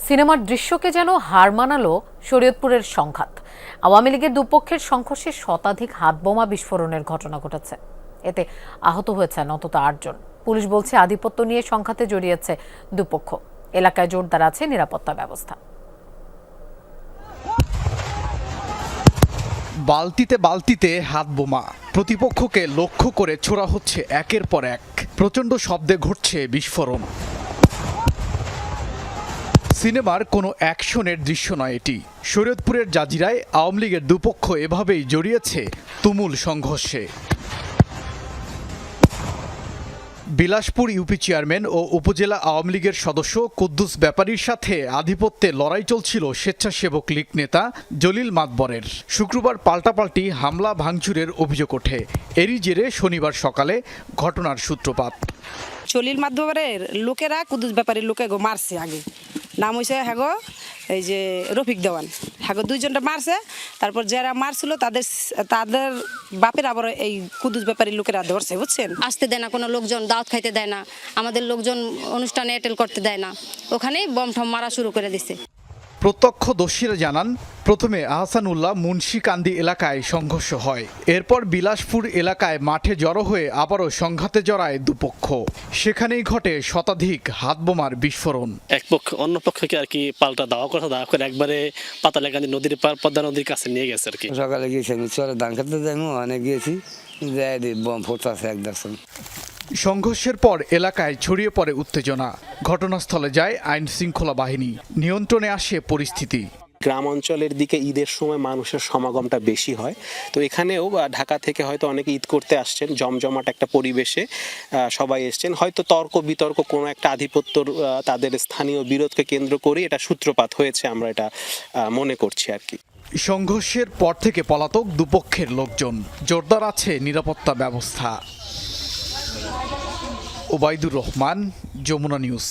সিনেমার দৃশ্যকে যেন হার মানালো শরীয়তপুরের সংঘাত। আওয়ামী লীগের দুপক্ষের সংঘর্ষে শতাধিক হাতবোমা বিস্ফোরণের ঘটনা ঘটেছে। এতে আহত হয়েছেন অন্তত ৮ জন। পুলিশ বলছে আধিপত্য নিয়ে সংঘাতে জড়িয়েছে দুপক্ষ। এলাকায় জোরদার আছে নিরাপত্তা ব্যবস্থা। বালতিতে বালতিতে হাত বোমা, প্রতিপক্ষকে লক্ষ্য করে ছোড়া হচ্ছে একের পর এক। প্রচণ্ড শব্দে ঘটছে বিস্ফোরণ। সিনেমার কোনো অ্যাকশনের দৃশ্য নয় এটি। শরীয়তপুরের জাজিরায় আওয়ামী লীগের দুপক্ষ এভাবেই জড়িয়েছে তুমুল সংঘর্ষে। বিলাসপুর ইউপি চেয়ারম্যান ও উপজেলা আওয়ামী লীগের সদস্য কুদ্দুস ব্যাপারীর সাথে আধিপত্যে লড়াই চলছিল স্বেচ্ছাসেবক লীগ নেতা জলিল মাতবরের। শুক্রবার পাল্টাপাল্টি হামলা ভাঙচুরের অভিযোগ ওঠে। এরই জেরে শনিবার সকালে ঘটনার সূত্রপাত। জলিল মাতবরের লোকেরা কুদ্দুস ব্যাপারীর লোকে মারছে। আগে নাম হয়েছে হ্যাগো এই যে রফিক দেওয়ান, হ্যাগো দুইজনটা মারছে। তারপর যারা মারছিল তাদের বাপের আবার এই কুদ্দুস ব্যাপারীর লোকেরা ধরছে, বুঝছেন। আসতে দেয় না, কোনো লোকজন দাওয়াত খাইতে দেয় না, আমাদের লোকজন অনুষ্ঠানে অ্যাটেন্ড করতে দেয় না, ওখানেই বম ঠম মারা শুরু করে দিছে। প্রত্যক্ষদর্শীরা জানান, প্রথমে আহসানুল্লাহ মুন্সিকান্দি এলাকায় সংঘর্ষ হয়। এরপর বিলাসপুর এলাকায় মাঠে জড়ো হয়ে আবারও সংঘাতে জড়ায় দুপক্ষ। সেখানেই ঘটে শতাধিক হাতবোমার বিস্ফোরণ। এক পক্ষ অন্য পক্ষকে আর কি পাল্টা দাওয়া করে একবারে পাতালাকান্দি নদীর পার, পদ্মা নদীর কাছে নিয়ে গেছে আর কি। সকালে গিয়েছি আমি চরে ধান খেতে যাইমু, অনেক গিয়েছি, যাই বম ফুটছে এক দর্শন। সংঘর্ষের পর এলাকায় ছড়িয়ে পড়ে উত্তেজনা। ঘটনাস্থলে যায় আইন শৃঙ্খলা বাহিনী। নিয়ন্ত্রণে আসে পরিস্থিতি। গ্রাম অঞ্চলের দিকে ঈদের সময় মানুষের সমাগমটা বেশি হয়, তো এখানেও ঢাকা থেকে হয়তো অনেকে ঈদ করতে আসছেন, জমজমাট একটা পরিবেশে সবাই এসছেন। হয়তো তর্ক বিতর্ক কোনো একটা আধিপত্যর তাদের স্থানীয় বিরোধকে কেন্দ্র করে এটা সূত্রপাত হয়েছে, আমরা এটা মনে করছি আর কি। সংঘর্ষের পর থেকে পলাতক দুপক্ষের লোকজন। জোরদার আছে নিরাপত্তা ব্যবস্থা। ওবায়দুর রহমান, যমুনা নিউজ।